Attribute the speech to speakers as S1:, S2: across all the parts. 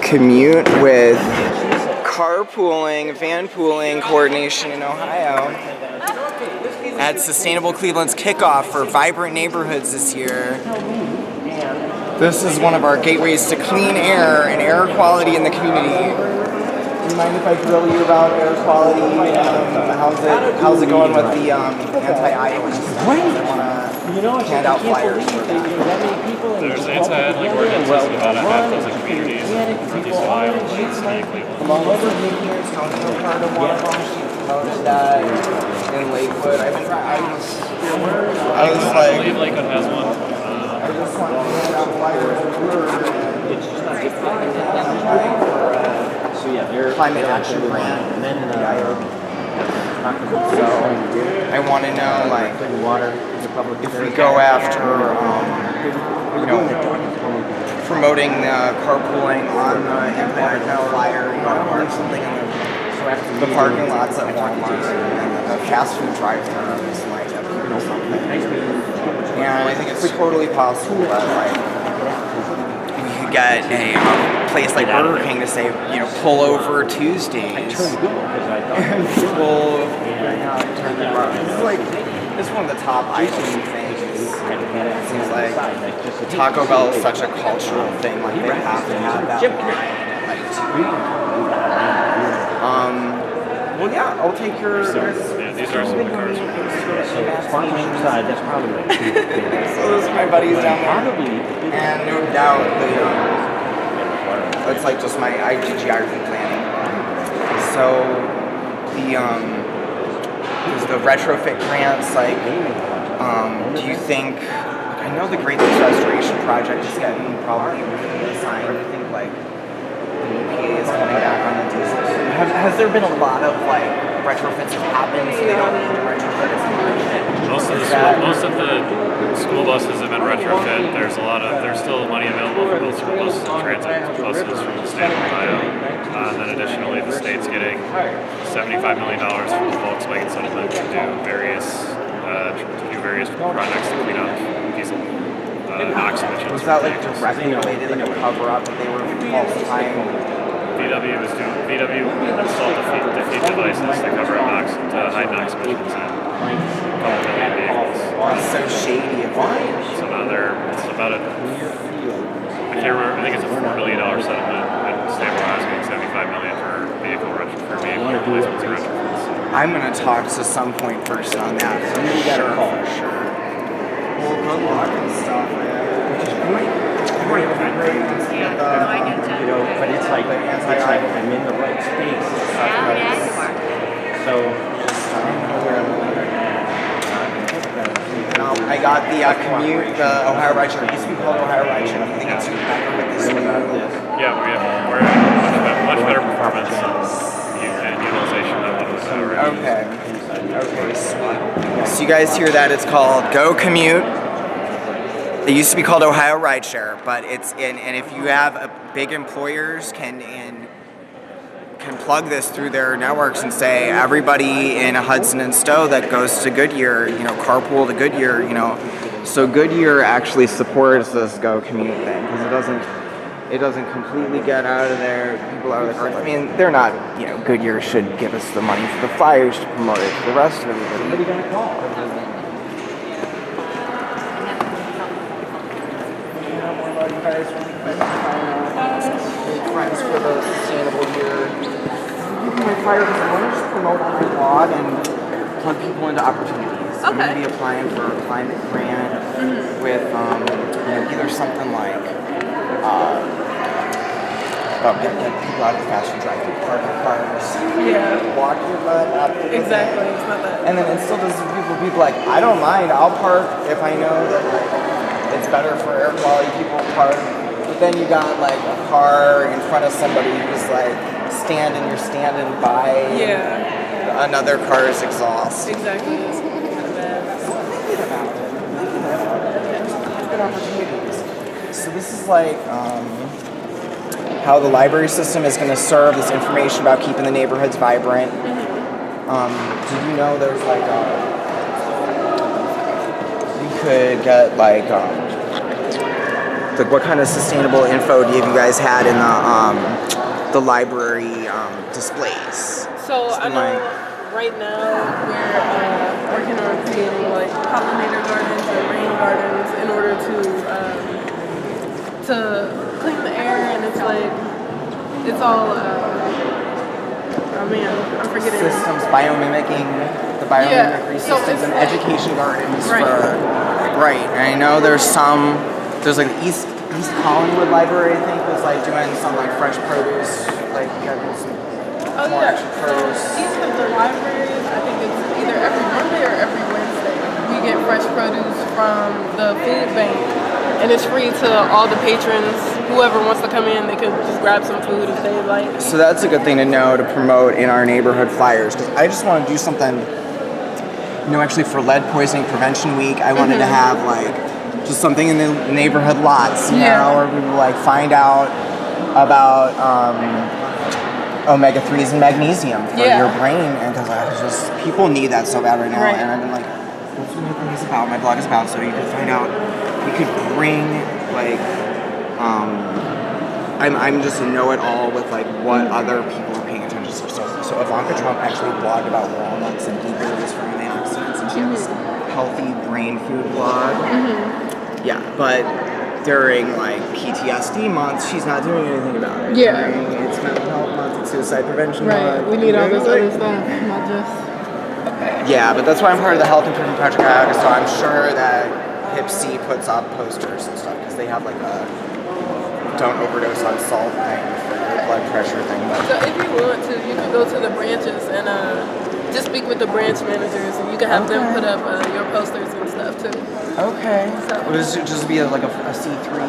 S1: commute with carpooling, van pooling coordination in Ohio at Sustainable Cleveland's kickoff for vibrant neighborhoods this year. This is one of our gateways to clean air and air quality in the community. Do you mind if I drill you about air quality? How's it going with the anti-idling stuff? I want to hand out flyers for that.
S2: There's anti-idling ordinances in about a half dozen communities in Northeast Ohio and Cleveland.
S1: Along with here, Townsville, part of one of them. Promoted that in Lakewood. I was like,
S2: I believe Lakewood has one.
S1: I just want to hand out flyers for climate action grant. So I want to know, like, if we go after, promoting carpooling on the anti-idling flyer, putting something in the parking lots at Walmart and the fast food drive-thrus, like, something. And I think it's totally possible that, like, we could get a place like Burger King to say, pull over Tuesdays. And people turn them around. This is one of the top item things. It seems like Taco Bell is such a cultural thing. Like, they have to have that line at like 2. Well, yeah, I'll take your.
S2: These are some of the cars.
S3: That's probably right.
S1: So those are my buddies down there. And no doubt, it's like just my geography planning. So the retrofit grants, like, do you think? I know the Great Lakes Restoration Project is getting probably assigned. I think like the EPA is coming back on the diesel. Has there been a lot of like retrofits have happened, so they don't need to retrofit as much?
S2: Most of the school buses have been retrofit. There's still money available for both school buses and transit buses from the state of Ohio. And then additionally, the state's getting $75 million from the Volkswagen settlement to do various projects to clean up diesel NOx emissions.
S1: Was that like directly related, like a cover-up that they were falsifying?
S2: VW installed defeat devices that cover up NOx to hide NOx emissions in a couple million vehicles.
S1: That's so shady of them.
S2: So now it's about I can't remember, I think it's a $4 million settlement, and state of Ohio is getting $75 million for vehicle replacements and retrofits.
S1: I'm going to talk to some point person on that. So you get her for sure. Well, good luck and stuff, man.
S3: But it's like I'm in the right space. So
S1: I got the commute, the Ohio Rideshare. It used to be called Ohio Rideshare. I think it's better with this new.
S2: Yeah, we're much better performance and utilization than what was already.
S1: Okay, sweet. So you guys hear that? It's called Go Commute. It used to be called Ohio Rideshare, but it's and if you have big employers can plug this through their networks and say everybody in Hudson and Stowe that goes to Goodyear, carpool to Goodyear, so Goodyear actually supports this Go Commute thing because it doesn't completely get out of there, people out of their cars. I mean, they're not, Goodyear should give us the money for the flyers to promote it for the rest of everybody.
S3: what are you gonna call?
S1: Friends for the sustainable year. My fire because I want to just promote on my blog and plug people into opportunities. I'm going to be applying for a climate grant with either something like get people out of the fast food drive-thru, parking cars, walk your butt up.
S4: Exactly, it's not that.
S1: And then it still does people like, I don't mind, I'll park if I know that like it's better for air quality, people park. But then you got like a car in front of somebody who's like you're standing by another car's exhaust.
S4: Exactly, it's kind of bad.
S1: Thinking about it. Good opportunities. So this is like how the library system is going to serve this information about keeping the neighborhoods vibrant. Did you know there's like you could get like like what kind of sustainable info have you guys had in the library displays?
S4: So I know right now we're working on creating like pollinator gardens and rain gardens in order to clean the air, and it's like it's all oh man, I'm forgetting
S1: Systems, biomimicking, the biomimicry
S4: so
S1: systems,
S4: it's
S1: and
S4: like-
S1: education gardens
S4: Right.
S1: And I know there's like the East Collinwood Library, I think, was like doing some like fresh produce, like having some more extra produce.
S4: Each of the libraries, I think it's either every Monday or every Wednesday, we get fresh produce from the food bank, and it's free to all the patrons. Whoever wants to come in, they could just grab some food if they like.
S1: So that's a good thing to know to promote in our neighborhood flyers, because I just want to do something, actually for Lead Poisoning Prevention Week, I wanted to have like just something in the neighborhood lots, where we would like find out about omega-3s and magnesium for your brain, and because people need that so bad right now, and I've been like, that's what my thing is about, my blog is about, so you can find out, we could bring like, I'm just a know-it-all with like what other people are paying attention to. So Ivanka Trump actually blogged about walnuts and blueberries for antioxidants, and she has this healthy brain food blog. Yeah, but during like PTSD month, she's not doing anything about it.
S4: Yeah.
S1: During it's mental health month, it's suicide prevention
S4: Right,
S1: month.
S4: we need all this other stuff, not just.
S1: Yeah, but that's why I'm part of the Health Improvement Project Cuyahoga, so I'm sure that Hip C puts up posters and stuff, because they have like a don't overdose on salt thing for your blood pressure thing. But
S4: So if you want to, you can go to the branches and just speak with the branch managers, and you can have them put up your posters and stuff too.
S1: okay.
S4: So-
S1: Would it just be like a C3?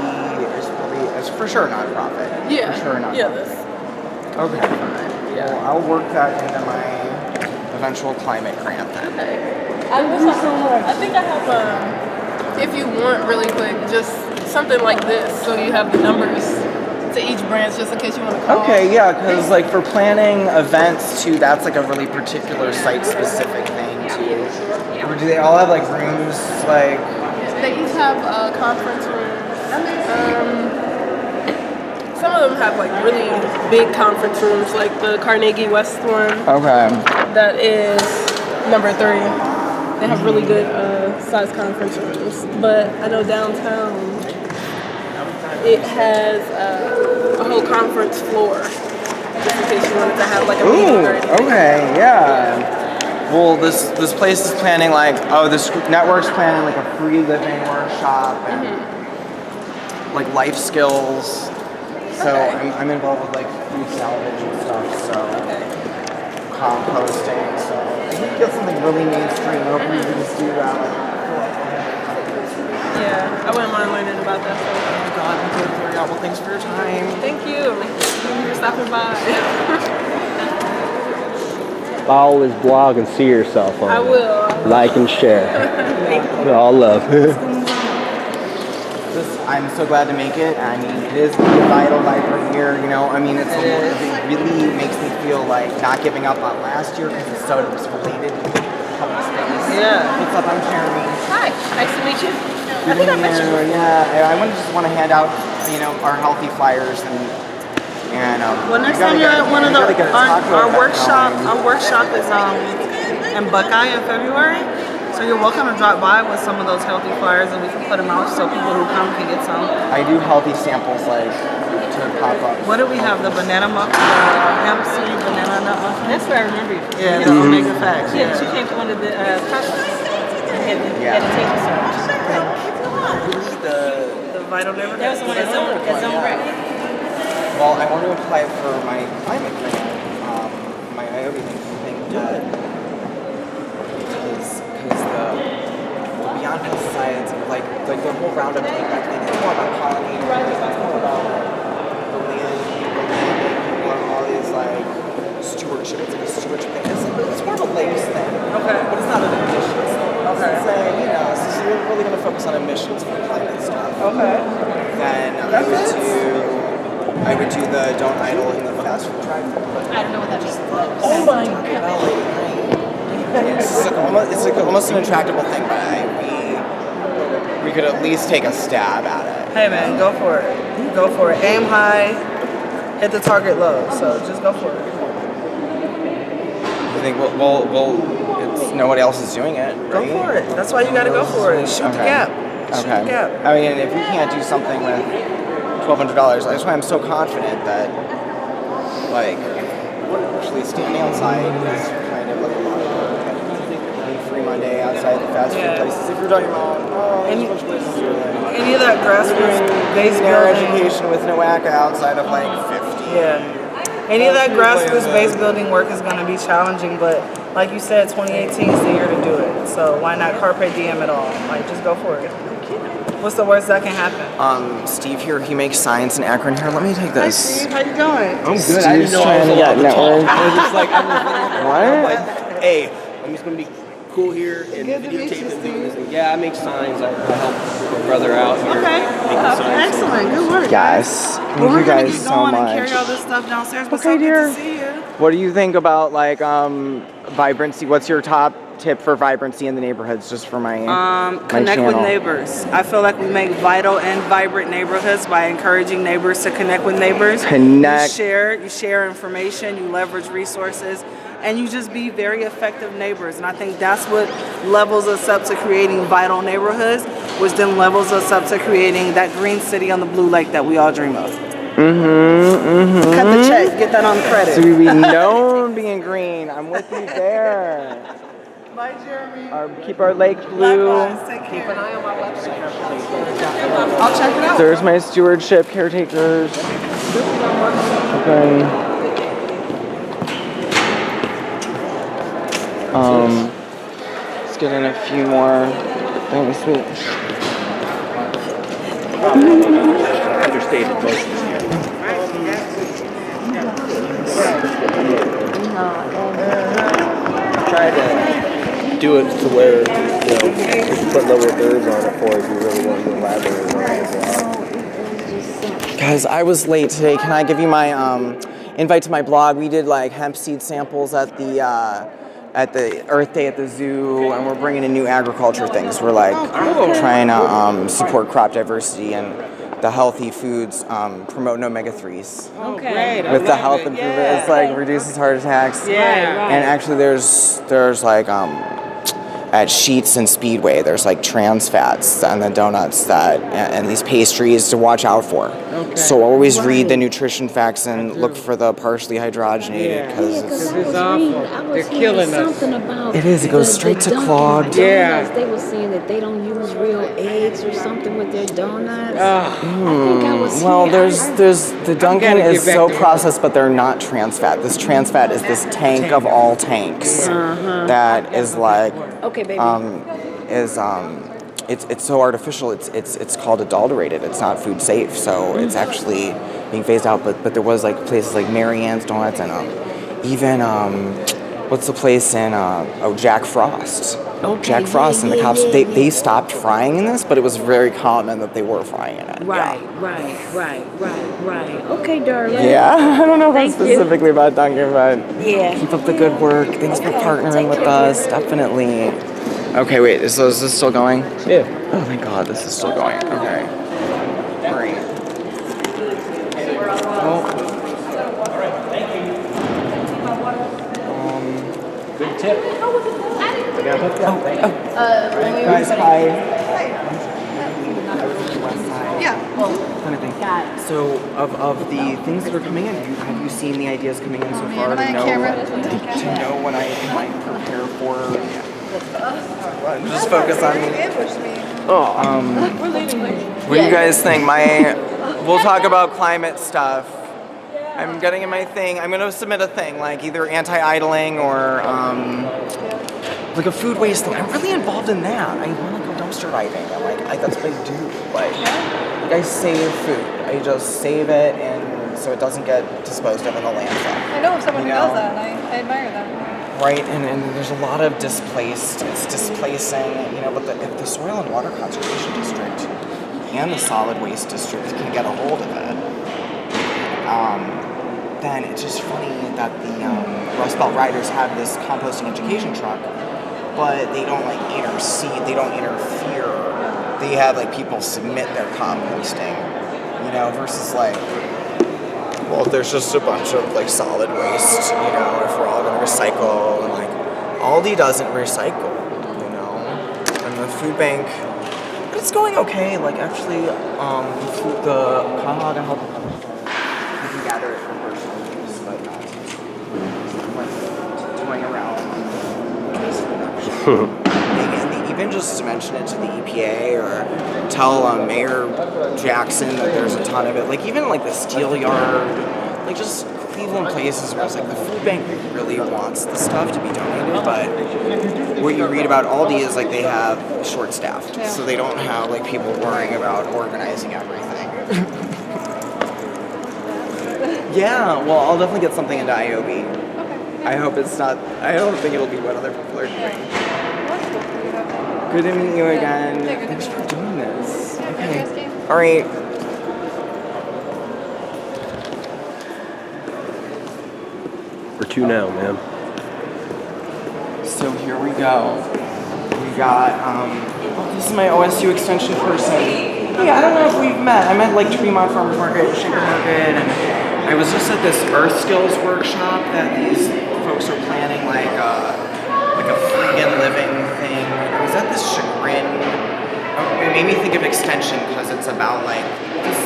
S1: It's for sure nonprofit.
S4: Yeah.
S1: For sure nonprofit.
S4: Yeah. That's
S1: Okay.
S4: Yeah.
S1: Well, I'll work that into my eventual climate grant then.
S4: okay. I think I have if you want really quick, just something like this, so you have the numbers to each branch, just in case you want to call.
S1: Okay, yeah, because like for planning events too, that's like a really particular site-specific thing too. Or do they all have like rooms like?
S4: They each have conference rooms. Some of them have like really big conference rooms, like the Carnegie West one.
S1: Okay.
S4: That is number 3. They have really good size conference rooms. But I know downtown, it has a whole conference floor, just in case you wanted to have like a meeting or anything.
S1: Okay, yeah. Well, this place is planning like, this network's planning like a free living workshop and like life skills. So I'm involved with like food salvage and stuff, so composting, so I think you get something really mainstream. I hope you can just do that.
S4: Yeah, I wouldn't mind learning about that.
S1: Oh my god, I'm good for y'all. Well, thanks for your time.
S4: Thank you for stopping by.
S3: Follow his blog and see yourself on
S4: I
S3: it.
S4: will.
S3: Like and share. All love.
S1: I'm so glad to make it. I mean, it is a vital library here, it really makes me feel like not giving up on last year, because it's so related to public space.
S4: Yeah.
S1: What's up? I'm Jeremy.
S4: Hi, nice to meet you. I
S1: Good
S4: think I
S1: to
S4: met
S1: meet
S4: you.
S1: you. Yeah, I just want to hand out, our healthy flyers and
S5: Well, next
S1: you gotta
S5: time you're
S1: get-
S5: at one of
S1: you
S5: the
S1: gotta get a taco
S5: our
S1: event
S5: workshop,
S1: going.
S5: our workshop is in Buckeye in February. So you're welcome to drop by with some of those healthy flyers, and we can put them out so people who come can get some.
S1: I do healthy samples like to pop up.
S5: What do we have? The banana muffin, hemp seed banana nut muffin.
S4: That's where I remember you.
S5: Yeah, the omega facts.
S4: Yeah,
S5: Yeah.
S4: she came to one of the conferences and had
S1: Yeah.
S4: a table service.
S5: The vital liver.
S4: That was the one at Zone Rec.
S1: Well, I want to apply for my climate grant, my IOB thing, because the Beyond Pesticides, like the whole Roundup take-back thing, it's more about pollinators, it's more about the land, people, and all these like stewardship. It's like a stewardship thing. It's more of a lakes thing, but it's not an emissions thing. It's saying, so you're really going to focus on emissions for climate stuff. Then I would do the don't idle in the fast food drive-thru.
S4: I don't know what that means.
S1: Oh my god! It's like almost an intractable thing, but we could at least take a stab at it.
S5: Hey man, go for it. Go for it. Aim high, hit the target low. So just go for it.
S1: You think it's nobody else is doing it,
S5: Go
S1: right?
S5: for it. That's why you gotta go for it. Shoot the gap. Shoot the gap.
S1: I mean, if we can't do something with $1,200, that's why I'm so confident that, like, actually standing outside is kind of like a lot of work. Free Monday outside the fast food places. If you're talking about, there's a bunch of places here that
S5: Any of that grassroots based
S1: their
S5: building.
S1: education with no ACA outside of like 50.
S5: Yeah. Any of that grassroots based building work is going to be challenging, but like you said, 2018 is the year to do it. So why not carpe diem at all? Like, just go for it. What's the worst that can happen?
S1: Steve here, he makes signs in Akron here. Let me take
S5: Hi,
S1: this.
S5: Steve. How you doing?
S3: I'm good.
S1: Steve's
S3: I didn't know I
S1: trying
S3: was
S1: to
S3: allowed
S1: get
S3: to talk.
S1: network.
S3: I was just like, I'm
S1: What?
S3: like, hey, I'm just gonna be cool here and videotape and do this. And yeah, I make signs. I help my brother out here.
S5: Okay.
S3: making signs.
S5: Excellent. Good work.
S1: Yes. Thank
S5: Well, we're
S1: you
S5: going to
S1: guys
S5: get
S1: so
S5: going and
S1: much.
S5: carry all this stuff downstairs, but
S1: Okay,
S5: so good
S1: dear.
S5: to see you.
S1: What do you think about like vibrancy? What's your top tip for vibrancy in the neighborhoods, just for my
S5: Connect with
S1: channel?
S5: neighbors. I feel like we make vital and vibrant neighborhoods by encouraging neighbors to connect with neighbors.
S1: Connect.
S5: You share information, you leverage resources, and you just be very effective neighbors. And I think that's what levels us up to creating vital neighborhoods, which then levels us up to creating that green city on the blue lake that we all dream of. Cut the check, get that on credit.
S1: So we be known being green. I'm with you there.
S5: Bye, Jeremy.
S1: Keep our lake blue.
S5: Likewise, take care. Keep an eye on my website. I'll check it out.
S1: There's my stewardship caretakers. Okay. Let's get in a few more things.
S3: Understated emotions here. Try to do it to where, you can put lower thirds on it for if you really want to elaborate on it as well.
S1: Guys, I was late today. Can I give you my invite to my blog? We did like hemp seed samples at the Earth Day at the zoo, and we're bringing in new agriculture things. We're like trying to support crop diversity and the healthy foods, promoting omega-3s.
S5: Okay.
S1: With the health improvement, it's like reduces heart attacks.
S5: Yeah.
S1: And actually, there's like at Sheetz and Speedway, there's like trans fats and the donuts that and these pastries to watch out for.
S3: Okay.
S1: So always read the nutrition facts and look for the partially hydrogenated because
S3: It's awful. They're killing us.
S1: it is. It goes straight to clogged.
S3: Yeah.
S6: They were saying that they don't use real eggs or something with their donuts. I think I was
S1: Well,
S6: here.
S1: there's the Dunkin'
S3: gotta
S1: is
S3: get back
S1: so
S3: to
S1: processed, but they're not trans fat. This trans fat is this tank of all tanks that is like
S6: Okay, baby.
S1: it's so artificial. It's called adulterated. It's not food safe. So it's actually being phased out. But there was like places like Marianne's Donuts and even what's the place in Jack Frost. Jack Frost and the cops they stopped frying in this, but it was very common that they were frying in it.
S6: right. Okay, darling.
S1: Yeah, I don't know if
S6: Thank you.
S1: specifically about Dunkin', but
S6: Yeah.
S1: keep up the good work. Thanks for partnering with us. Definitely. Okay, wait. Is this still going?
S3: Yeah.
S1: Oh my God, this is still going. Okay. Great.
S3: Good tip. I got hooked up.
S1: Guys, hi.
S5: Yeah.
S1: Kind of thing. So, of the things that are coming in, have you seen the ideas coming in so far to know what I might prepare for? Just focus on me. What do you guys think? We'll talk about climate stuff. I'm getting in my thing. I'm gonna submit a thing, like either anti-idling or like a food waste thing. I'm really involved in that. I want to go dumpster diving. That's what I do. Like I save food. I just save it, and so it doesn't get disposed of in the landfill.
S7: I know of someone who does that, and I admire them.
S1: Right, and there's a lot of displaced. It's displacing, but if the Soil and Water Conservation District and the Solid Waste District can get a hold of it, then it's just funny that the Rust Belt Riders have this composting education truck, but they don't interfere they had like people submit their composting, versus like, well, there's just a bunch of like solid waste, if we're all gonna recycle, and like Aldi doesn't recycle, and the food bank, but it's going okay. Like actually, the Kahaga Health Department, you can gather it for personal use, but not toying around. And they even just mention it to the EPA or tell Mayor Jackson that there's a ton of it. Like even like the steel yard, like just Cleveland places where it's like the food bank really wants the stuff to be donated, but what you read about Aldi is like they have short staff, so they don't have like people worrying about organizing everything. Yeah, well, I'll definitely get something into IOB. I hope it's not. I don't think it'll be what other people are doing. Good to meet you again. Thanks for doing this. Okay. All right.
S3: Where to now, man?
S1: So here we go. We got, this is my OSU extension person. Hey, I don't know if we've met. I met like Tremont Farmers Market, Shaker Market, and I was just at this Earth Skills workshop that these folks are planning, like a vegan living thing. I was at this Chagrin. It made me think of extension because it's about like just,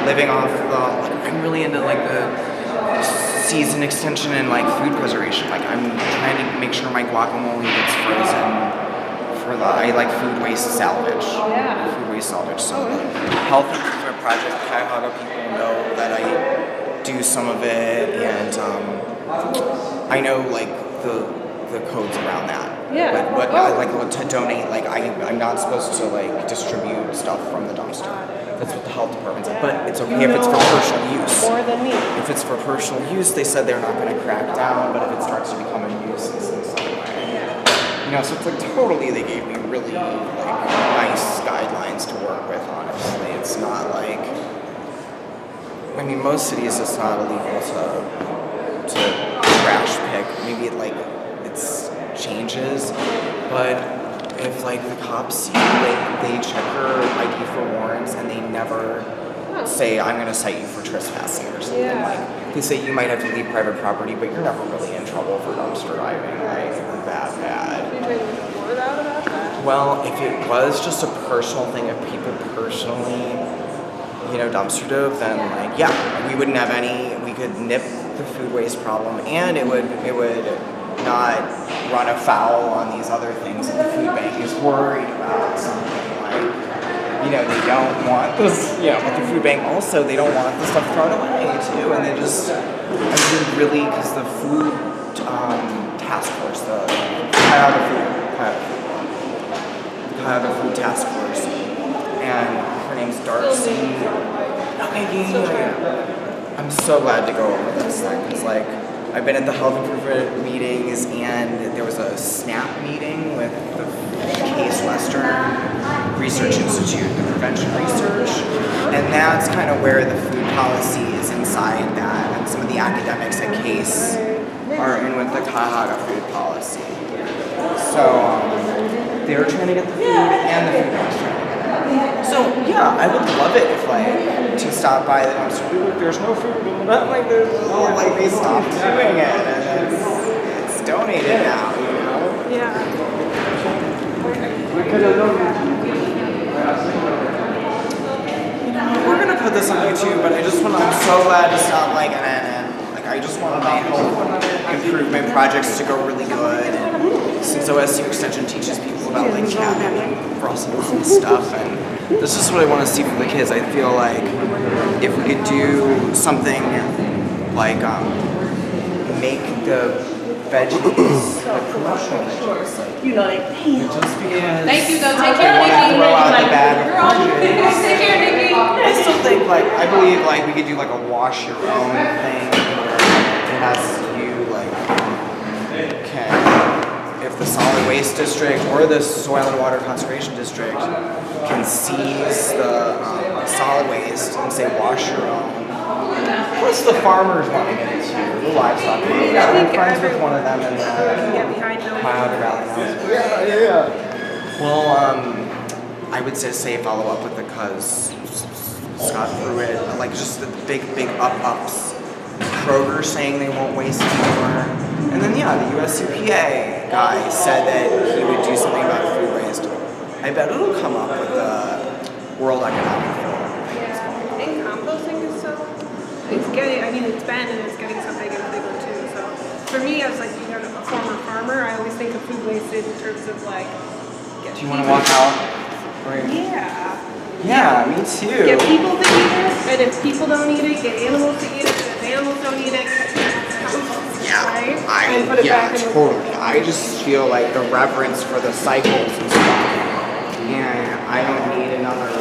S1: living off the. Like, I'm really into like the season extension and like food preservation. Like I'm trying to make sure my guacamole gets frozen for I like food waste salvage.
S7: Yeah.
S1: Food waste salvage. So the Health Improvement Project Cuyahoga people know that I do some of it, and I know like the codes around that.
S7: Yeah.
S1: Like what to donate. Like I'm not supposed to like distribute stuff from the dumpster. That's what the health department's like. But it's okay if it's for personal use.
S7: More than me.
S1: If it's for personal use, they said they're not going to crack down. But if it starts to become a nuisance in some way, so it's like totally. They gave me really like nice guidelines to work with. Honestly, it's not like. I mean, most cities it's not illegal to trash pick. Maybe it's changes, but if like the cops see you, they check her ID for warrants and they never say I'm gonna cite you for trespassing or something.
S7: Yeah.
S1: Like they say you might have to leave private property, but you're never really in trouble for dumpster diving, like that bad.
S7: Did you report out about that?
S1: Well, if it was just a personal thing, if people personally, dumpster dove, then like we wouldn't have any. We could nip the food waste problem, and it would not run afoul on these other things that the food bank is worried about. Something like, they don't want this. But the food bank also they don't want the stuff thrown away too, and they just really because the food task force, the Cuyahoga Food Task Force, and her name's Darcy. I'm so glad to go over this thing because like I've been at the health improvement meetings and there was a SNAP meeting with the Case Western Research Institute, the prevention research, and that's kind of where the food policy is inside that, and some of the academics at Case are in with the Cuyahoga food policy. So they're trying to get the food and the food bank's trying to get it. So yeah, I would love it if like to stop by the dumpster. There's no food, not like there's like they stopped doing it and it's donated now,
S7: Yeah.
S1: We're gonna put this on YouTube, but I'm so glad to stop like I just want my health improvement projects to go really good. And since OSU Extension teaches people about like cabbage and Brussels and stuff, and this is what I want to see for the kids. I feel like if we could do something like make the veggies like promotional veggies, just because
S7: Thank you, though. Take
S1: they
S7: care,
S1: want to
S7: Nikki.
S1: throw out the bag of produce.
S7: Take care, Nikki.
S1: I still think I believe we could do like a wash your own thing where it has you if the solid waste district or the soil and water conservation district can seize the solid waste and say wash your own. Plus the farmers want to get it too, the livestock. I'm friends with one of them in the Cuyahoga Valley. Yeah. Well, I would say follow up with the cuz Scott Pruitt, like just the big ups. Kroger saying they won't waste anymore. And then the US EPA guy said that he would do something about food waste. I bet it'll come up with the World Economic Forum.
S7: Yeah, and composting is so, it's getting, I mean, it's been and it's getting so big and bigger too. So for me, as like, you know, a former farmer, I always think of food wastage in terms of like,
S1: Do you want to walk out? Right.
S7: yeah.
S1: Yeah, me too.
S7: Get people to eat it, and if people don't eat it, get animals to eat it, and if animals don't eat it, compost,
S1: Yeah,
S7: right? And put it back in the
S1: totally. I just feel like the reverence for the cycles and stuff. And I don't need another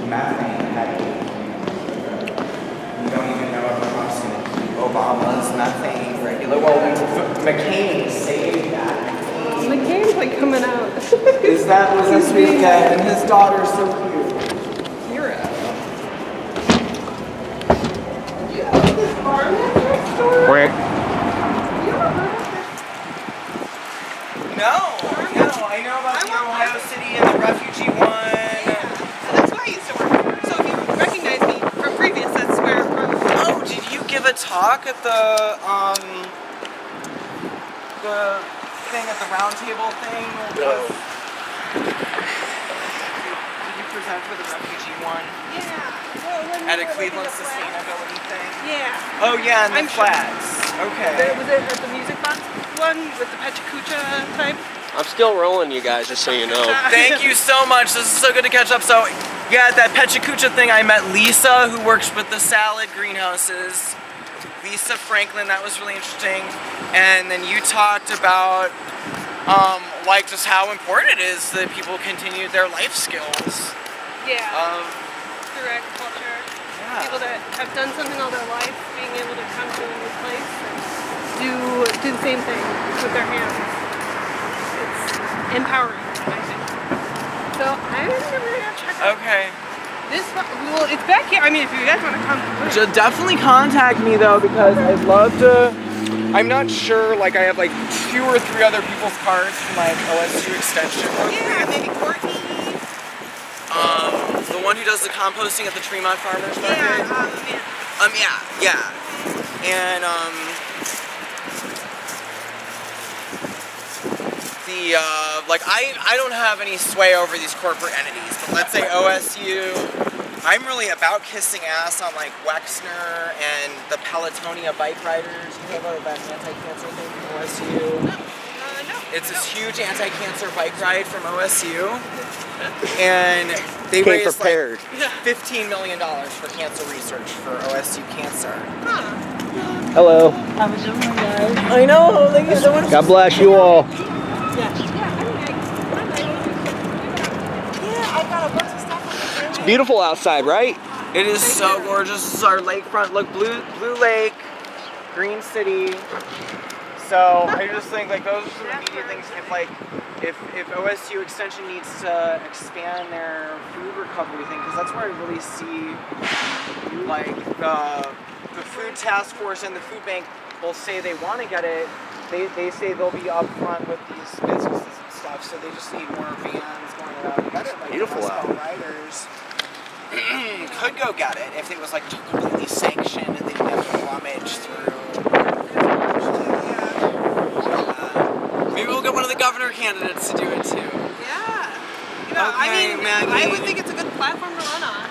S1: methane headache. You don't even know if Trump's going to keep Obama's methane regular. Well, McCain saved that.
S7: McCain's like coming out.
S1: Was this weekend, and his daughter's so cute.
S7: Hero. You know this farm that's next door?
S3: Where?
S7: You ever heard of this?
S1: No, I know about the Ohio City and the refugee one.
S7: That's where I used to work. So if you recognize me from previous, that's where I'm from.
S1: Oh, did you give a talk at the thing at the round table thing?
S3: No.
S1: Did you present for the refugee one?
S7: Yeah. Well, when
S1: At
S7: we
S1: a
S7: were
S1: Cleveland
S7: looking at
S1: sustainability thing?
S7: Yeah.
S1: Oh yeah, and the
S7: I'm sure.
S1: flags. Okay.
S7: Was it at the music box one with the Pechacucha type?
S3: I'm still rolling, you guys, just so you know.
S1: Thank you so much. This is so good to catch up. So, yeah, at that Pechacucha thing, I met Lisa, who works with the salad greenhouses. Lisa Franklin, that was really interesting. And then you talked about, like, just how important it is that people continue their life skills.
S7: Yeah.
S1: Um,
S7: Through agriculture.
S1: Yeah.
S7: People that have done something all their life, being able to come to a new place and do the same thing with their hands. It's empowering, I think. So I'm gonna check out
S1: okay.
S7: this. Well, it's back here. I mean, if you guys want to come,
S1: Definitely contact me, though, because I'd love to. I'm not sure, like, I have, like, 2 or 3 other people's cards from, like, OSU Extension.
S7: yeah, maybe Courtney.
S1: The one who does the composting at the Tremont Farmers Market.
S7: Yeah,
S1: And like I don't have any sway over these corporate entities, but let's say OSU, I'm really about kissing ass on like Wexner and the Pelotonia bike riders. You know about that anti-cancer thing from OSU?
S7: no.
S1: It's this huge anti-cancer bike ride from OSU, and they
S3: Came
S1: raised
S3: prepared.
S1: like $15 million for cancer research for OSU cancer.
S3: Hello.
S6: I was doing guys.
S1: I know. Thank you so much.
S3: God bless you all. It's beautiful outside, right?
S1: It is so gorgeous. This is our lakefront. Look, Blue Lake, Green City. So I just think like those are some immediate things. If OSU Extension needs to expand their food recovery thing, because that's where I really see like the food task force and the food bank will say they want to get it. They say they'll be upfront with these businesses and stuff. So they just need more vans going around to get it. Like
S3: Beautiful
S1: West
S3: out.
S1: Bell Riders could go get it if it was like completely sanctioned and they didn't have to rummage through. Maybe we'll get one of the governor candidates to do it too.
S7: Yeah. You know, I
S1: Okay,
S7: mean,
S1: Maggie.
S7: I would think it's a good platform to run on.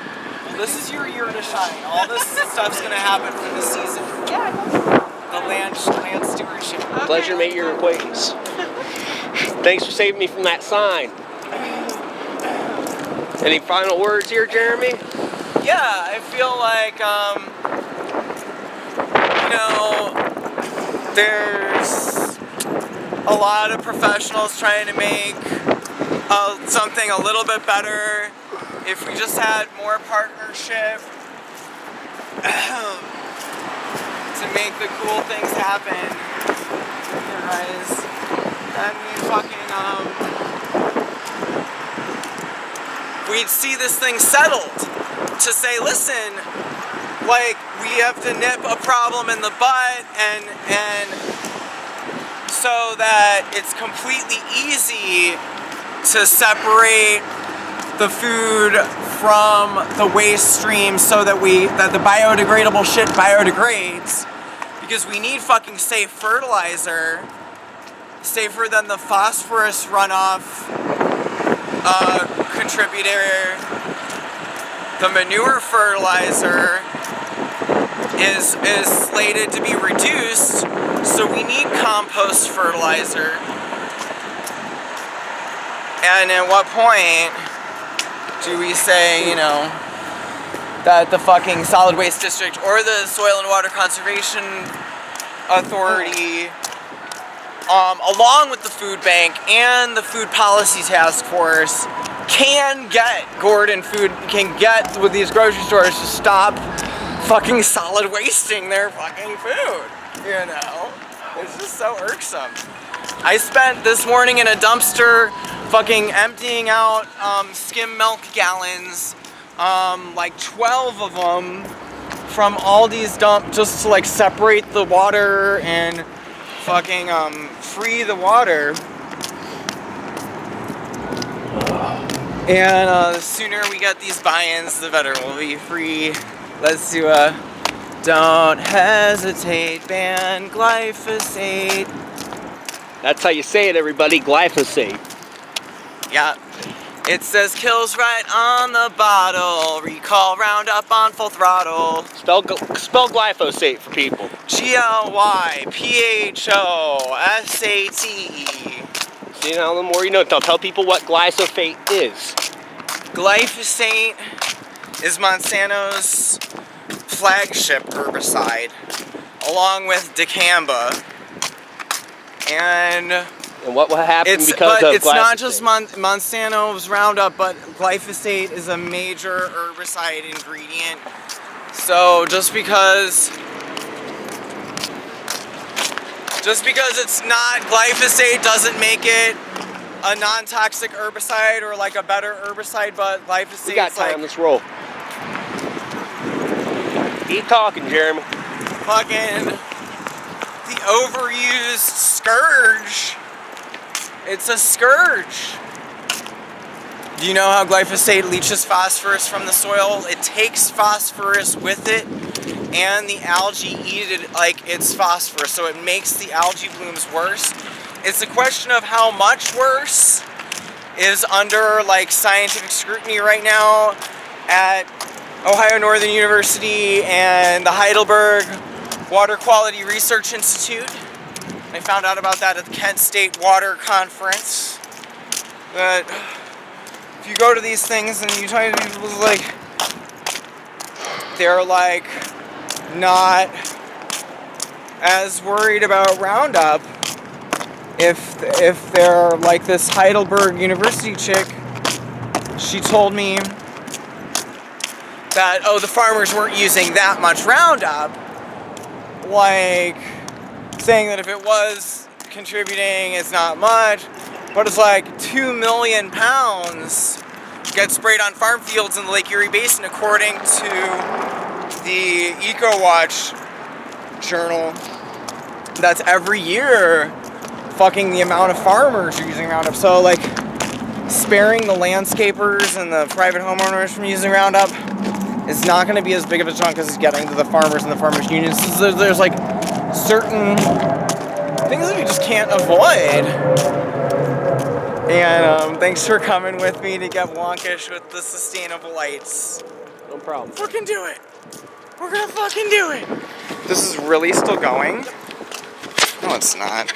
S1: Well, this is your year to shine. All this stuff's gonna happen for this season.
S7: Yeah, I hope so.
S1: The land stewardship.
S7: Okay.
S3: Pleasure to meet your acquaintance. Thanks for saving me from that sign. Any final words here, Jeremy?
S1: Yeah, I feel like there's a lot of professionals trying to make something a little bit better. If we just had more partnership to make the cool things happen, you guys, that means we'd see this thing settled. To say, listen, like we have to nip a problem in the bud and so that it's completely easy to separate the food from the waste stream so that the biodegradable shit biodegrades, because we need fucking safe fertilizer, safer than the phosphorus runoff contributor. The manure fertilizer is slated to be reduced, so we need compost fertilizer. And at what point do we say, you know, that the fucking solid waste district or the soil and water conservation authority, along with the food bank and the food policy task force, can get with these grocery stores to stop fucking solid wasting their fucking food, you know? It's just so irksome. I spent this morning in a dumpster fucking emptying out skim milk gallons, like 12 of them from Aldi's dump, just to like separate the water and fucking free the water. And the sooner we get these buy-ins, the better we'll be free. Let's do a don't hesitate, ban glyphosate.
S3: That's how you say it, everybody. Glyphosate.
S1: Yeah. It says kills right on the bottle. Recall Roundup on full throttle.
S3: Spell glyphosate for people.
S1: Glyphosate.
S3: See, now the more you know. Tell people what glyphosate is.
S1: Glyphosate is Monsanto's flagship herbicide, along with dicamba. And
S3: what will happen because of glyphosate?
S1: It's not just Monsanto's Roundup, but glyphosate is a major herbicide ingredient. So just because it's not glyphosate doesn't make it a non-toxic herbicide or like a better herbicide, but glyphosate.
S3: We got time. Let's roll. Keep talking, Jeremy.
S1: Fucking the overused scourge. It's a scourge. Do you know how glyphosate leaches phosphorus from the soil? It takes phosphorus with it, and the algae eat it like it's phosphorus, so it makes the algae blooms worse. It's a question of how much worse is under like scientific scrutiny right now at Ohio Northern University and the Heidelberg Water Quality Research Institute. I found out about that at the Kent State Water Conference. But if you go to these things and you talk to people, like, they're like not as worried about Roundup. If they're like this Heidelberg University chick, she told me that, oh, the farmers weren't using that much Roundup, like saying that if it was contributing, it's not much, but it's like 2 million pounds get sprayed on farm fields in the Lake Erie Basin, according to the EcoWatch journal. That's every year, fucking the amount of farmers are using Roundup. So like sparing the landscapers and the private homeowners from using Roundup is not going to be as big of a chunk as it's getting to the farmers and the farmers unions. So there's like certain things that we just can't avoid. And thanks for coming with me to get wonkish with the sustainable lights.
S3: No problem.
S1: Fucking do it. We're gonna fucking do it. This is really still going? No, it's not.